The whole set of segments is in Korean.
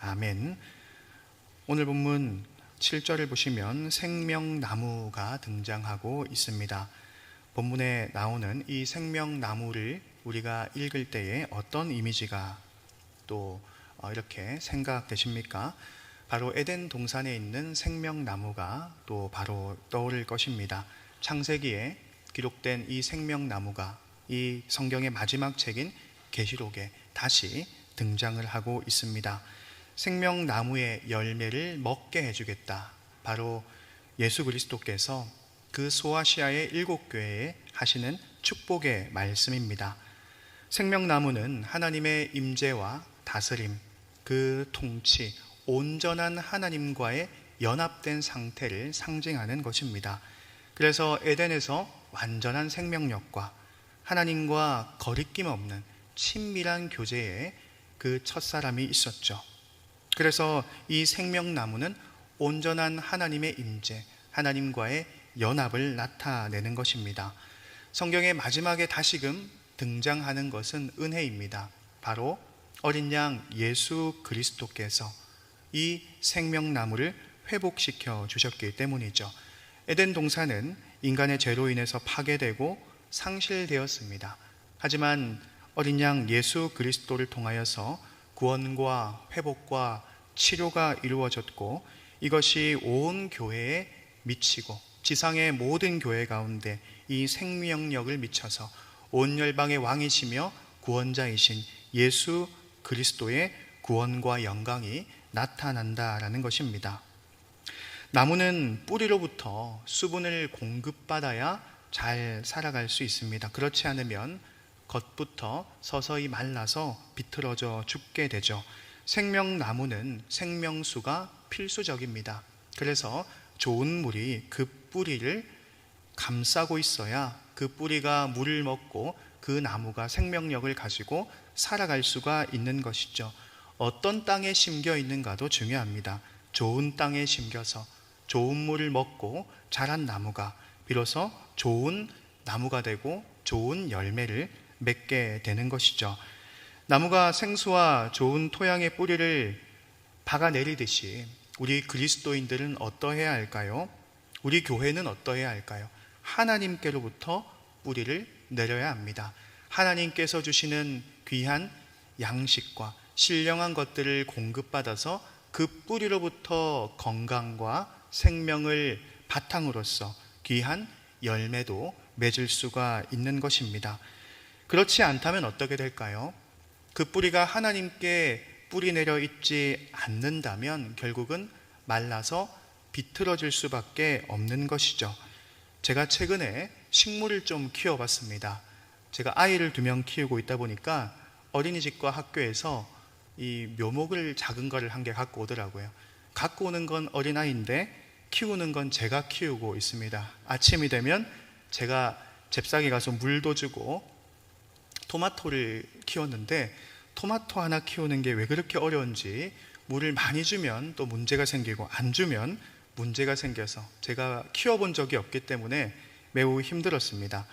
아멘. 오늘 본문 7절을 보시면 생명나무가 등장하고 있습니다. 본문에 나오는 이 생명나무를 우리가 읽을 때에 어떤 이미지가 또 이렇게 생각되십니까? 바로 에덴 동산에 있는 생명나무가 또 바로 떠오를 것입니다. 창세기에 기록된 이 생명나무가 이 성경의 마지막 책인 계시록에 다시 등장을 하고 있습니다. 생명나무의 열매를 먹게 해주겠다. 바로 예수 그리스도께서 그 소아시아의 7교회에 하시는 축복의 말씀입니다. 생명나무는 하나님의 임재와 다스림, 그 통치, 온전한 하나님과의 연합된 상태를 상징하는 것입니다. 그래서 에덴에서 완전한 생명력과 하나님과 거리낌 없는 친밀한 교제에 그 첫사람이 있었죠. 그래서 이 생명나무는 온전한 하나님의 임재, 하나님과의 연합을 나타내는 것입니다. 성경의 마지막에 다시금 등장하는 것은 은혜입니다. 바로 어린 양 예수 그리스도께서 이 생명나무를 회복시켜 주셨기 때문이죠. 에덴 동산은 인간의 죄로 인해서 파괴되고 상실되었습니다. 하지만 어린 양 예수 그리스도를 통하여서 구원과 회복과 치료가 이루어졌고, 이것이 온 교회에 미치고 지상의 모든 교회 가운데 이 생명력을 미쳐서 온 열방의 왕이시며 구원자이신 예수 그리스도의 구원과 영광이 나타난다라는 것입니다. 나무는 뿌리로부터 수분을 공급받아야 잘 살아갈 수 있습니다. 그렇지 않으면 겉부터 서서히 말라서 비틀어져 죽게 되죠. 생명나무는 생명수가 필수적입니다. 그래서 좋은 물이 그 뿌리를 감싸고 있어야 그 뿌리가 물을 먹고 그 나무가 생명력을 가지고 살아갈 수가 있는 것이죠. 어떤 땅에 심겨 있는가도 중요합니다. 좋은 땅에 심겨서 좋은 물을 먹고 자란 나무가 비로소 좋은 나무가 되고 좋은 열매를 맺게 되는 것이죠. 나무가 생수와 좋은 토양의 뿌리를 박아내리듯이 우리 그리스도인들은 어떠해야 할까요? 우리 교회는 어떠해야 할까요? 하나님께로부터 뿌리를 내려야 합니다. 하나님께서 주시는 귀한 양식과 신령한 것들을 공급받아서 그 뿌리로부터 건강과 생명을 바탕으로서 귀한 열매도 맺을 수가 있는 것입니다. 그렇지 않다면 어떻게 될까요? 그 뿌리가 하나님께 뿌리 내려 있지 않는다면 결국은 말라서 비틀어질 수밖에 없는 것이죠. 제가 최근에 식물을 좀 키워봤습니다. 제가 아이를 2명 키우고 있다 보니까 어린이집과 학교에서 이 묘목을 작은 거를 한 개 갖고 오더라고요. 갖고 오는 건 어린아이인데 키우는 건 제가 키우고 있습니다. 아침이 되면 제가 잽싸게 가서 물도 주고 토마토를 키웠는데 토마토 하나 키우는 게 왜 그렇게 어려운지, 물을 많이 주면 또 문제가 생기고 안 주면 문제가 생겨서 제가 키워본 적이 없기 때문에 매우 힘들었습니다.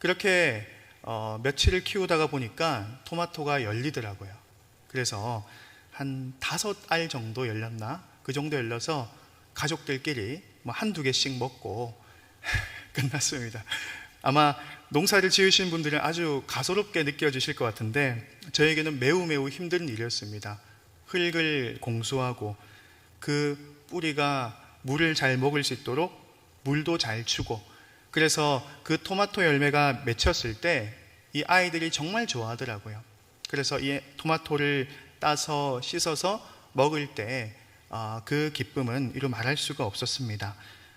그렇게 며칠을 키우다가 보니까 토마토가 열리더라고요. 그래서 한 5알 정도 열렸나? 그 정도 열려서 가족들끼리 한두 개씩 먹고 끝났습니다. 아마 농사를 지으신 분들은 아주 가소롭게 느껴지실 것 같은데 저에게는 매우 힘든 일이었습니다. 흙을 공수하고 그 뿌리가 물을 잘 먹을 수 있도록 물도 잘 주고, 그래서 그 토마토 열매가 맺혔을 때 이 아이들이 정말 좋아하더라고요. 그래서 이 토마토를 따서 씻어서 먹을 때 그 기쁨은 이루 말할 수가 없었습니다.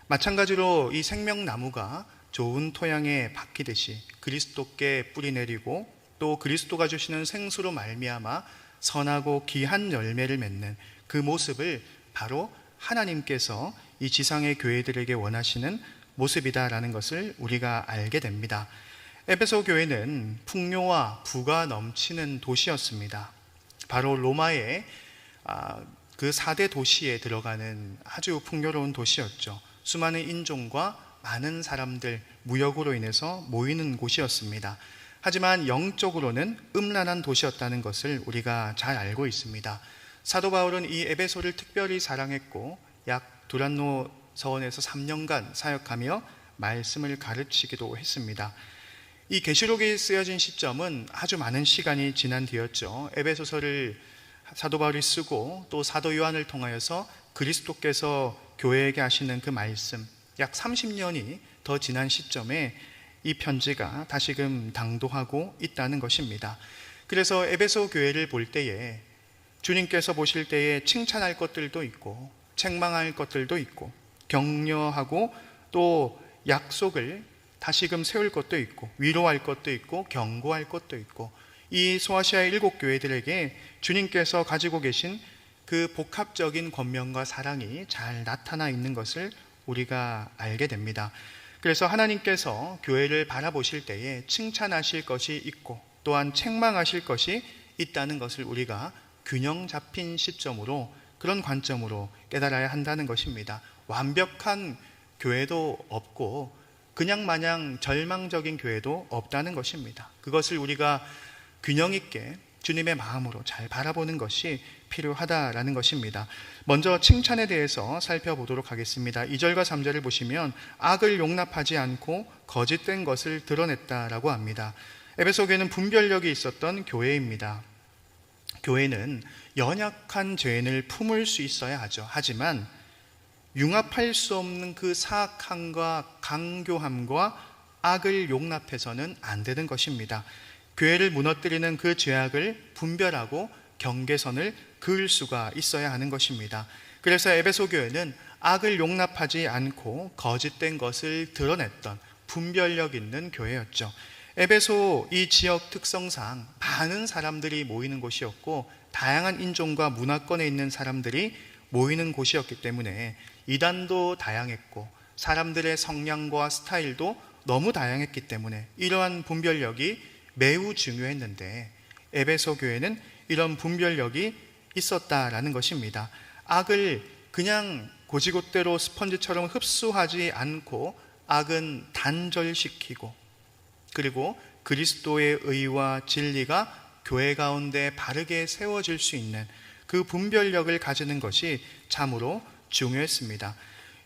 마찬가지로 이 생명나무가 좋은 토양에 박히듯이 그리스도께 뿌리 내리고 또 그리스도가 주시는 생수로 말미암아 선하고 귀한 열매를 맺는 그 모습을 바로 하나님께서 이 지상의 교회들에게 원하시는 모습이다라는 것을 우리가 알게 됩니다. 에베소 교회는 풍요와 부가 넘치는 도시였습니다. 바로 로마의 그 4대 도시에 들어가는 아주 풍요로운 도시였죠. 수많은 인종과 많은 사람들, 무역으로 인해서 모이는 곳이었습니다. 하지만 영적으로는 음란한 도시였다는 것을 우리가 잘 알고 있습니다. 사도 바울은 이 에베소를 특별히 사랑했고 약 두란노 서원에서 3년간 사역하며 말씀을 가르치기도 했습니다. 이 계시록이 쓰여진 시점은 아주 많은 시간이 지난 뒤였죠. 에베소서를 사도 바울이 쓰고 또 사도 요한을 통하여서 그리스도께서 교회에게 하시는 그 말씀, 약 30년이 더 지난 시점에 이 편지가 다시금 당도하고 있다는 것입니다. 그래서 에베소 교회를 볼 때에 주님께서 보실 때에 칭찬할 것들도 있고 책망할 것들도 있고 격려하고 또 약속을 다시금 세울 것도 있고 위로할 것도 있고 경고할 것도 있고, 이 소아시아의 7교회들에게 주님께서 가지고 계신 그 복합적인 권면과 사랑이 잘 나타나 있는 것을 우리가 알게 됩니다. 그래서 하나님께서 교회를 바라보실 때에 칭찬하실 것이 있고 또한 책망하실 것이 있다는 것을 우리가 균형 잡힌 시점으로, 그런 관점으로 깨달아야 한다는 것입니다. 완벽한 교회도 없고 그냥 마냥 절망적인 교회도 없다는 것입니다. 그것을 우리가 균형 있게 주님의 마음으로 잘 바라보는 것이 필요하다라는 것입니다. 먼저 칭찬에 대해서 살펴보도록 하겠습니다. 2절과 3절을 보시면 악을 용납하지 않고 거짓된 것을 드러냈다라고 합니다. 에베소 교회는 분별력이 있었던 교회입니다. 교회는 연약한 죄인을 품을 수 있어야 하죠. 하지만 융합할 수 없는 그 사악함과 강교함과 악을 용납해서는 안 되는 것입니다. 교회를 무너뜨리는 그 죄악을 분별하고 경계선을 그을 수가 있어야 하는 것입니다. 그래서 에베소 교회는 악을 용납하지 않고 거짓된 것을 드러냈던 분별력 있는 교회였죠. 에베소 이 지역 특성상 많은 사람들이 모이는 곳이었고 다양한 인종과 문화권에 있는 사람들이 모이는 곳이었기 때문에 이단도 다양했고 사람들의 성향과 스타일도 너무 다양했기 때문에 이러한 분별력이 매우 중요했는데 에베소 교회는 이런 분별력이 있었다라는 것입니다. 악을 그냥 고지곳대로 스펀지처럼 흡수하지 않고 악은 단절시키고, 그리고 그리스도의 의와 진리가 교회 가운데 바르게 세워질 수 있는 그 분별력을 가지는 것이 참으로 중요했습니다.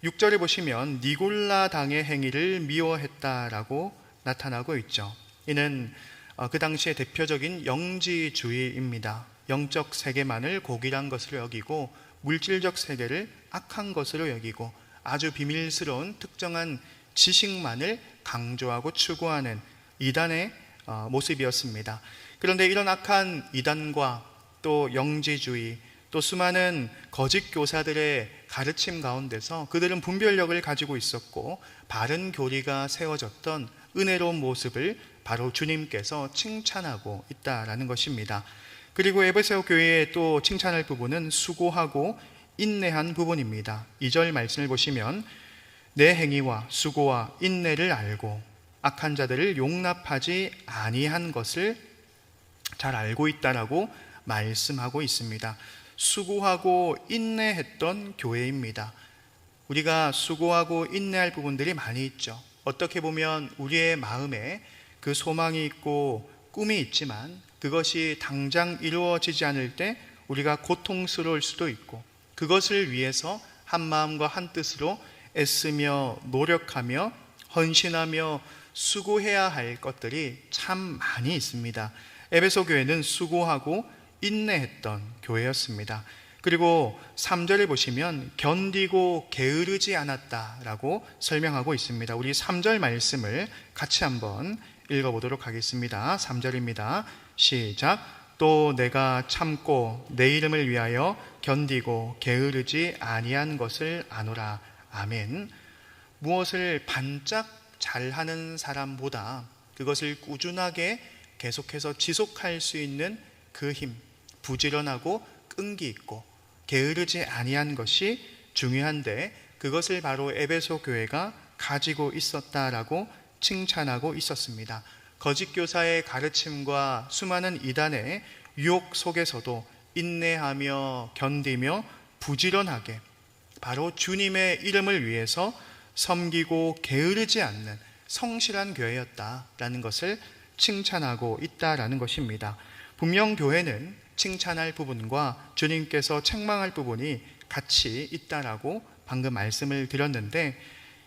6절에 보시면 니골라 당의 행위를 미워했다라고 나타나고 있죠. 이는 그 당시의 대표적인 영지주의입니다. 영적 세계만을 고귀한 것으로 여기고 물질적 세계를 악한 것으로 여기고 아주 비밀스러운 특정한 지식만을 강조하고 추구하는 이단의 모습이었습니다. 그런데 이런 악한 이단과 또 영지주의, 또 수많은 거짓 교사들의 가르침 가운데서 그들은 분별력을 가지고 있었고 바른 교리가 세워졌던 은혜로운 모습을 바로 주님께서 칭찬하고 있다라는 것입니다. 그리고 에베소 교회의 또 칭찬할 부분은 수고하고 인내한 부분입니다. 2절 말씀을 보시면 내 행위와 수고와 인내를 알고 악한 자들을 용납하지 아니한 것을 잘 알고 있다라고 말씀하고 있습니다. 수고하고 인내했던 교회입니다. 우리가 수고하고 인내할 부분들이 많이 있죠. 어떻게 보면 우리의 마음에 그 소망이 있고 꿈이 있지만 그것이 당장 이루어지지 않을 때 우리가 고통스러울 수도 있고, 그것을 위해서 한 마음과 한 뜻으로 애쓰며 노력하며 헌신하며 수고해야 할 것들이 참 많이 있습니다. 에베소 교회는 수고하고 인내했던 교회였습니다. 그리고 3절에 보시면 견디고 게으르지 않았다라고 설명하고 있습니다. 우리 3절 말씀을 같이 한번 읽어보도록 하겠습니다. 3절입니다. 시작. 또 내가 참고 내 이름을 위하여 견디고 게으르지 아니한 것을 아노라. 아멘. 무엇을 반짝 잘하는 사람보다 그것을 꾸준하게 계속해서 지속할 수 있는 그 힘, 부지런하고 끈기 있고 게으르지 아니한 것이 중요한데, 그것을 바로 에베소 교회가 가지고 있었다라고 칭찬하고 있었습니다. 거짓 교사의 가르침과 수많은 이단의 유혹 속에서도 인내하며 견디며 부지런하게 바로 주님의 이름을 위해서 섬기고 게으르지 않는 성실한 교회였다라는 것을 칭찬하고 있다라는 것입니다. 분명 교회는 칭찬할 부분과 주님께서 책망할 부분이 같이 있다라고 방금 말씀을 드렸는데,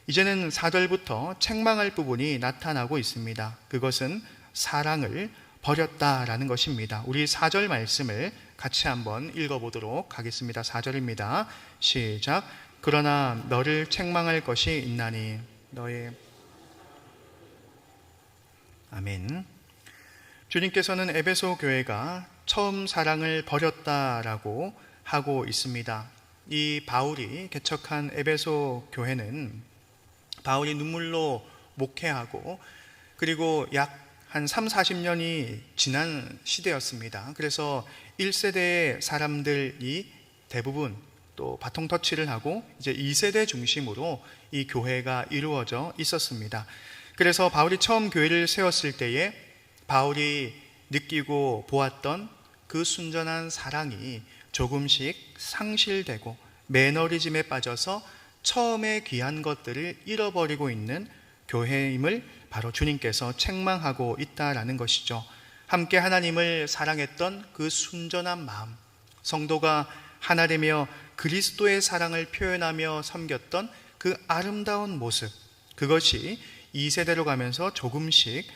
이제는 4절부터 책망할 부분이 나타나고 있습니다. 그것은 사랑을 버렸다라는 것입니다. 우리 4절 말씀을 같이 한번 읽어보도록 하겠습니다. 4절입니다. 시작. 그러나 너를 책망할 것이 있나니 너의 아멘. 주님께서는 에베소 교회가 처음 사랑을 버렸다라고 하고 있습니다. 이 바울이 개척한 에베소 교회는 바울이 눈물로 목회하고 그리고 약 한 30-40년이 지난 시대였습니다. 그래서 1세대의 사람들이 대부분 또 바통 터치를 하고 이제 2세대 중심으로 이 교회가 이루어져 있었습니다. 그래서 바울이 처음 교회를 세웠을 때에 바울이 느끼고 보았던 그 순전한 사랑이 조금씩 상실되고 매너리즘에 빠져서 처음에 귀한 것들을 잃어버리고 있는 교회임을 바로 주님께서 책망하고 있다라는 것이죠. 함께 하나님을 사랑했던 그 순전한 마음, 성도가 하나 되며 그리스도의 사랑을 표현하며 섬겼던 그 아름다운 모습, 그것이 2세대로 가면서 조금씩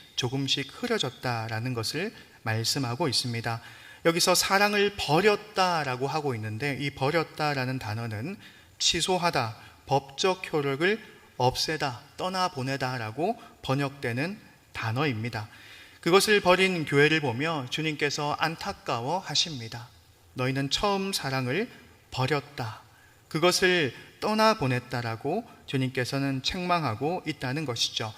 흐려졌다라는 것을 말씀하고 있습니다. 여기서 사랑을 버렸다라고 하고 있는데, 이 버렸다라는 단어는 취소하다, 법적 효력을 없애다, 떠나보내다라고 번역되는 단어입니다. 그것을 버린 교회를 보며 주님께서 안타까워 하십니다. 너희는 처음 사랑을 버렸다, 그것을 떠나보냈다라고 주님께서는 책망하고 있다는 것이죠.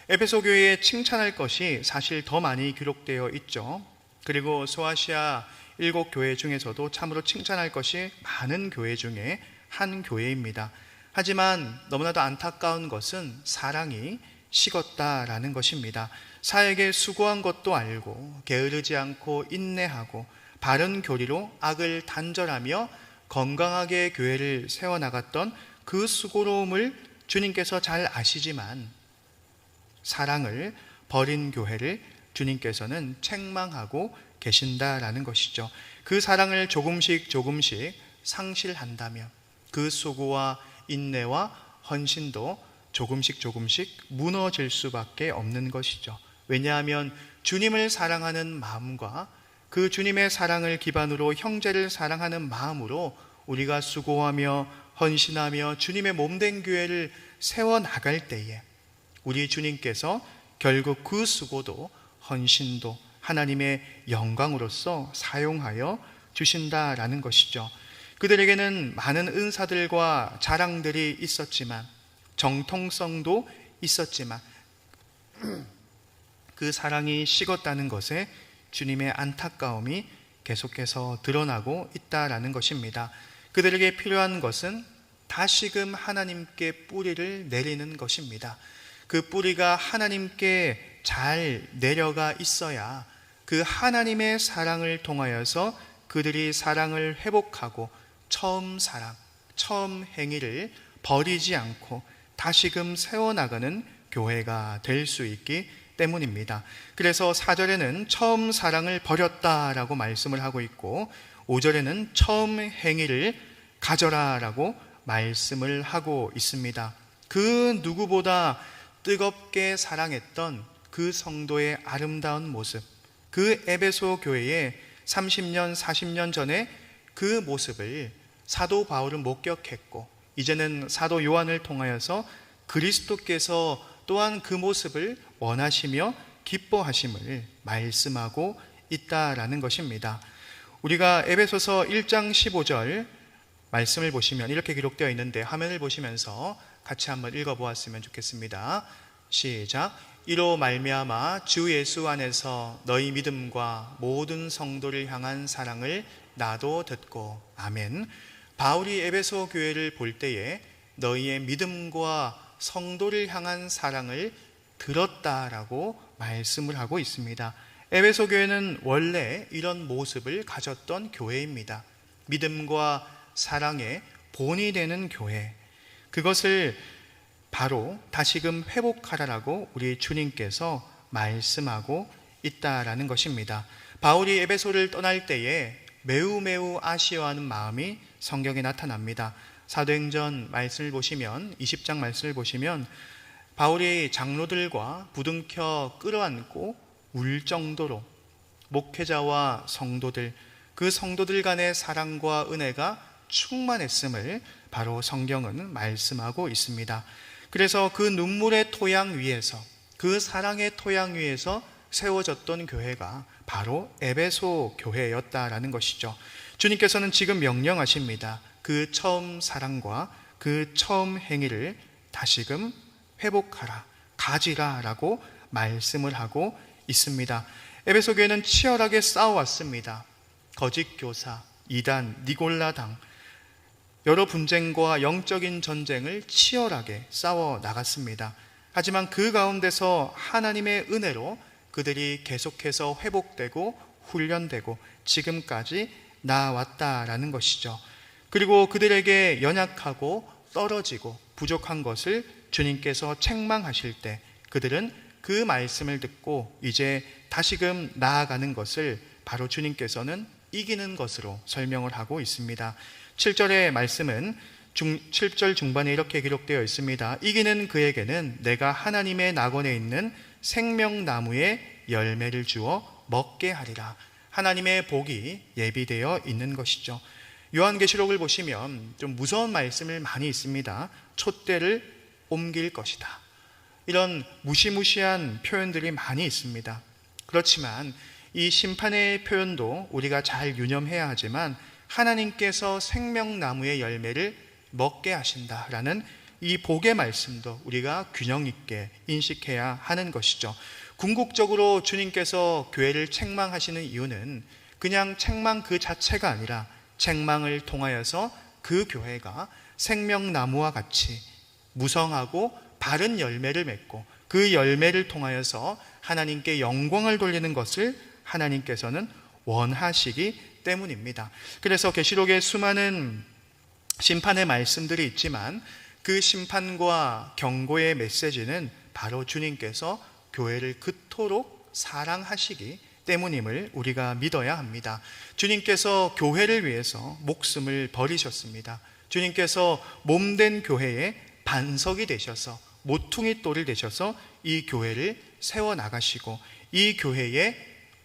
에베소 교회에 칭찬할 것이 사실 더 많이 기록되어 있죠. 그리고 소아시아 7교회 중에서도 참으로 칭찬할 것이 많은 교회 중에 한 교회입니다. 하지만 너무나도 안타까운 것은 사랑이 식었다라는 것입니다. 사에게 수고한 것도 알고 게으르지 않고 인내하고 바른 교리로 악을 단절하며 건강하게 교회를 세워나갔던 그 수고로움을 주님께서 잘 아시지만 사랑을 버린 교회를 주님께서는 책망하고 계신다라는 것이죠. 그 사랑을 조금씩 상실한다면 그 수고와 인내와 헌신도 조금씩 무너질 수밖에 없는 것이죠. 왜냐하면 주님을 사랑하는 마음과 그 주님의 사랑을 기반으로 형제를 사랑하는 마음으로 우리가 수고하며 헌신하며 주님의 몸된 교회를 세워나갈 때에 우리 주님께서 결국 그 수고도 헌신도 하나님의 영광으로서 사용하여 주신다라는 것이죠. 그들에게는 많은 은사들과 자랑들이 있었지만, 정통성도 있었지만 그 사랑이 식었다는 것에 주님의 안타까움이 계속해서 드러나고 있다라는 것입니다. 그들에게 필요한 것은 다시금 하나님께 뿌리를 내리는 것입니다. 그 뿌리가 하나님께 잘 내려가 있어야 그 하나님의 사랑을 통하여서 그들이 사랑을 회복하고 처음 사랑, 처음 행위를 버리지 않고 다시금 세워나가는 교회가 될 수 있기 때문입니다. 그래서 4절에는 처음 사랑을 버렸다라고 말씀을 하고 있고 5절에는 처음 행위를 가져라라고 말씀을 하고 있습니다. 그 누구보다 뜨겁게 사랑했던 그 성도의 아름다운 모습, 그 에베소 교회의 30년, 40년 전에 그 모습을 사도 바울은 목격했고 이제는 사도 요한을 통하여서 그리스도께서 또한 그 모습을 원하시며 기뻐하심을 말씀하고 있다라는 것입니다. 우리가 에베소서 1장 15절 말씀을 보시면 이렇게 기록되어 있는데 화면을 보시면서 같이 한번 읽어보았으면 좋겠습니다. 시작. 이로 말미암아 주 예수 안에서 너희 믿음과 모든 성도를 향한 사랑을 나도 듣고 아멘. 바울이 에베소 교회를 볼 때에 너희의 믿음과 성도를 향한 사랑을 들었다라고 말씀을 하고 있습니다. 에베소 교회는 원래 이런 모습을 가졌던 교회입니다. 믿음과 사랑의 본이 되는 교회, 그것을 바로 다시금 회복하라라고 우리 주님께서 말씀하고 있다라는 것입니다. 바울이 에베소를 떠날 때에 매우 매우 아쉬워하는 마음이 성경에 나타납니다. 사도행전 말씀을 보시면 20장 말씀을 보시면 바울이 장로들과 부둥켜 끌어안고 울 정도로 목회자와 성도들, 그 성도들 간의 사랑과 은혜가 충만했음을 바로 성경은 말씀하고 있습니다. 그래서 그 눈물의 토양 위에서, 그 사랑의 토양 위에서 세워졌던 교회가 바로 에베소 교회였다라는 것이죠. 주님께서는 지금 명령하십니다. 그 처음 사랑과 그 처음 행위를 다시금 회복하라, 가지라 라고 말씀을 하고 있습니다. 에베소 교회는 치열하게 싸워왔습니다. 거짓 교사, 이단, 니골라당, 여러 분쟁과 영적인 전쟁을 치열하게 싸워 나갔습니다. 하지만 그 가운데서 하나님의 은혜로 그들이 계속해서 회복되고 훈련되고 지금까지 나아왔다라는 것이죠. 그리고 그들에게 연약하고 떨어지고 부족한 것을 주님께서 책망하실 때 그들은 그 말씀을 듣고 이제 다시금 나아가는 것을 바로 주님께서는 이기는 것으로 설명을 하고 있습니다. 7절의 말씀은 7절 중반에 이렇게 기록되어 있습니다. 이기는 그에게는 내가 하나님의 낙원에 있는 생명나무의 열매를 주어 먹게 하리라. 하나님의 복이 예비되어 있는 것이죠. 요한계시록을 보시면 좀 무서운 말씀을 많이 있습니다. 촛대를 옮길 것이다, 이런 무시무시한 표현들이 많이 있습니다. 그렇지만 이 심판의 표현도 우리가 잘 유념해야 하지만 하나님께서 생명나무의 열매를 먹게 하신다라는 이 복의 말씀도 우리가 균형 있게 인식해야 하는 것이죠. 궁극적으로 주님께서 교회를 책망하시는 이유는 그냥 책망 그 자체가 아니라 책망을 통하여서 그 교회가 생명나무와 같이 무성하고 바른 열매를 맺고 그 열매를 통하여서 하나님께 영광을 돌리는 것을 하나님께서는 원하시기 때문입니다. 그래서 계시록에 수많은 심판의 말씀들이 있지만 그 심판과 경고의 메시지는 바로 주님께서 교회를 그토록 사랑하시기 때문임을 우리가 믿어야 합니다. 주님께서 교회를 위해서 목숨을 버리셨습니다. 주님께서 몸된 교회의 반석이 되셔서 모퉁이 돌이 되셔서 이 교회를 세워나가시고 이 교회의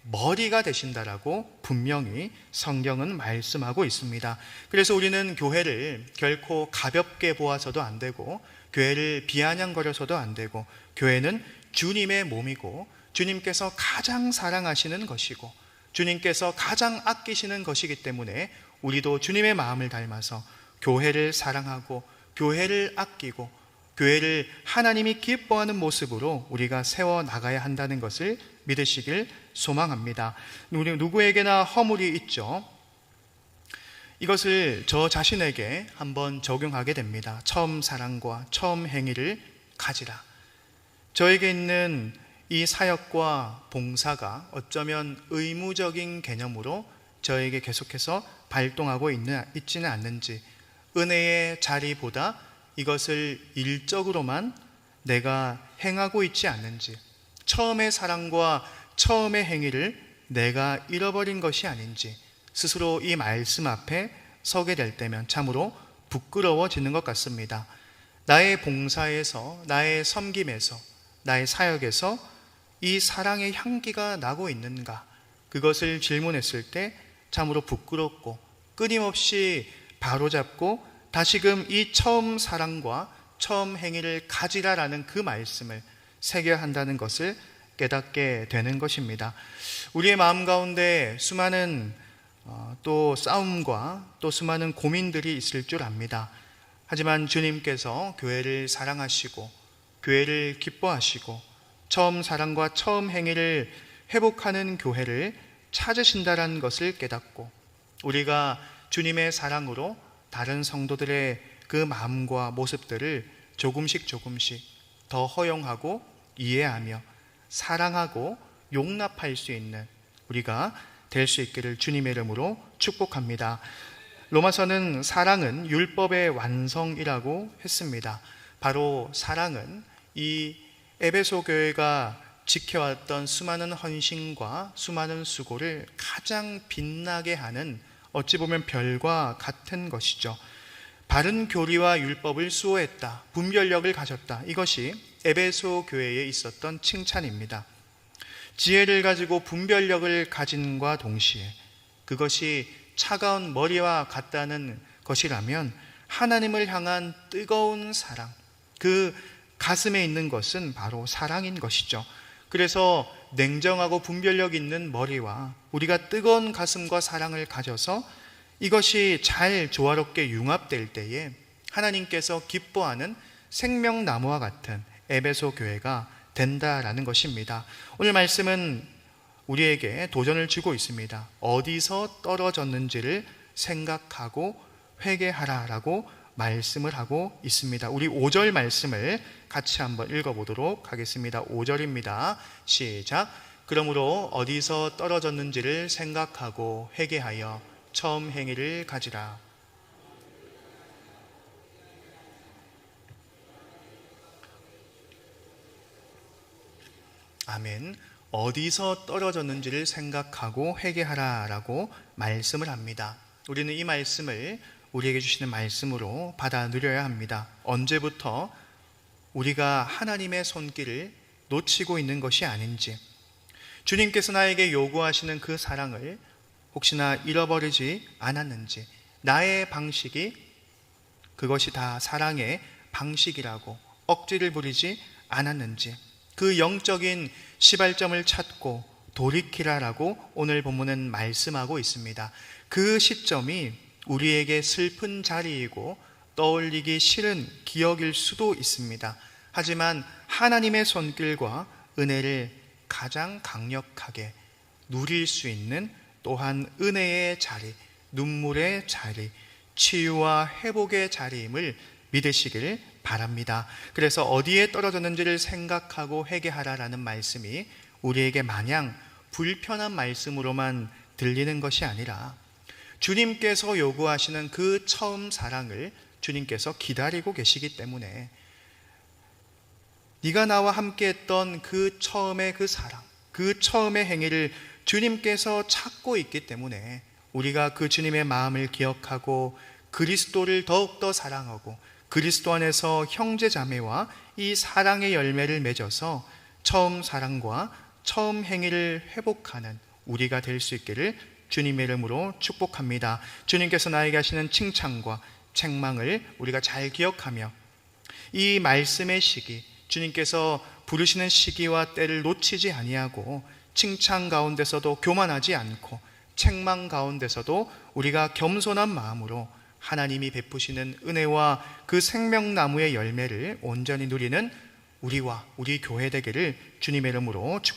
머리가 되신다라고 분명히 성경은 말씀하고 있습니다. 그래서 우리는 교회를 결코 가볍게 보아서도 안 되고 교회를 비아냥거려서도 안 되고 교회는 주님의 몸이고 주님께서 가장 사랑하시는 것이고 주님께서 가장 아끼시는 것이기 때문에 우리도 주님의 마음을 닮아서 교회를 사랑하고 교회를 아끼고 교회를 하나님이 기뻐하는 모습으로 우리가 세워나가야 한다는 것을 믿으시길 소망합니다. 누구에게나 허물이 있죠. 이것을 저 자신에게 한번 적용하게 됩니다. 처음 사랑과 처음 행위를 가지라. 저에게 있는 이 사역과 봉사가 어쩌면 의무적인 개념으로 저에게 계속해서 발동하고 있지는 않는지, 은혜의 자리보다 이것을 일적으로만 내가 행하고 있지 않는지, 처음의 사랑과 처음의 행위를 내가 잃어버린 것이 아닌지 스스로 이 말씀 앞에 서게 될 때면 참으로 부끄러워지는 것 같습니다. 나의 봉사에서, 나의 섬김에서, 나의 사역에서 이 사랑의 향기가 나고 있는가? 그것을 질문했을 때 참으로 부끄럽고 끊임없이 바로잡고 다시금 이 처음 사랑과 처음 행위를 가지라라는 그 말씀을 새겨야 한다는 것을 깨닫게 되는 것입니다. 우리의 마음 가운데 수많은 또 싸움과 또 수많은 고민들이 있을 줄 압니다. 하지만 주님께서 교회를 사랑하시고 교회를 기뻐하시고 처음 사랑과 처음 행위를 회복하는 교회를 찾으신다라는 것을 깨닫고 우리가 주님의 사랑으로 다른 성도들의 그 마음과 모습들을 조금씩 더 허용하고 이해하며 사랑하고 용납할 수 있는 우리가 될 수 있기를 주님의 이름으로 축복합니다. 로마서는 사랑은 율법의 완성이라고 했습니다. 바로 사랑은 이 에베소 교회가 지켜왔던 수많은 헌신과 수많은 수고를 가장 빛나게 하는 어찌 보면 별과 같은 것이죠. 바른 교리와 율법을 수호했다, 분별력을 가졌다. 이것이 에베소 교회에 있었던 칭찬입니다. 지혜를 가지고 분별력을 가진과 동시에 그것이 차가운 머리와 같다는 것이라면 하나님을 향한 뜨거운 사랑, 그 가슴에 있는 것은 바로 사랑인 것이죠. 그래서 냉정하고 분별력 있는 머리와 우리가 뜨거운 가슴과 사랑을 가져서 이것이 잘 조화롭게 융합될 때에 하나님께서 기뻐하는 생명나무와 같은 에베소 교회가 된다라는 것입니다. 오늘 말씀은 우리에게 도전을 주고 있습니다. 어디서 떨어졌는지를 생각하고 회개하라라고 말씀을 하고 있습니다. 우리 5절 말씀을 같이 한번 읽어보도록 하겠습니다. 5절입니다. 시작. 그러므로 어디서 떨어졌는지를 생각하고 회개하여 처음 행위를 가지라. 아멘. 어디서 떨어졌는지를 생각하고 회개하라라고 말씀을 합니다. 우리는 이 말씀을 우리에게 주시는 말씀으로 받아 누려야 합니다. 언제부터 우리가 하나님의 손길을 놓치고 있는 것이 아닌지, 주님께서 나에게 요구하시는 그 사랑을 혹시나 잃어버리지 않았는지, 나의 방식이 그것이 다 사랑의 방식이라고 억지를 부리지 않았는지, 그 영적인 시발점을 찾고 돌이키라라고 오늘 본문은 말씀하고 있습니다. 그 시점이 우리에게 슬픈 자리이고 떠올리기 싫은 기억일 수도 있습니다. 하지만 하나님의 손길과 은혜를 가장 강력하게 누릴 수 있는 또한 은혜의 자리, 눈물의 자리, 치유와 회복의 자리임을 믿으시길 바랍니다. 그래서 어디에 떨어졌는지를 생각하고 회개하라라는 말씀이 우리에게 마냥 불편한 말씀으로만 들리는 것이 아니라 주님께서 요구하시는 그 처음 사랑을 주님께서 기다리고 계시기 때문에 네가 나와 함께 했던 그 처음의 그 사랑, 그 처음의 행위를 주님께서 찾고 있기 때문에 우리가 그 주님의 마음을 기억하고 그리스도를 더욱더 사랑하고 그리스도 안에서 형제자매와 이 사랑의 열매를 맺어서 처음 사랑과 처음 행위를 회복하는 우리가 될 수 있기를 주님의 이름으로 축복합니다. 주님께서 나에게 하시는 칭찬과 책망을 우리가 잘 기억하며 이 말씀의 시기, 주님께서 부르시는 시기와 때를 놓치지 아니하고 칭찬 가운데서도 교만하지 않고 책망 가운데서도 우리가 겸손한 마음으로 하나님이 베푸시는 은혜와 그 생명나무의 열매를 온전히 누리는 우리와 우리 교회 되기를 주님의 이름으로 축복합니다.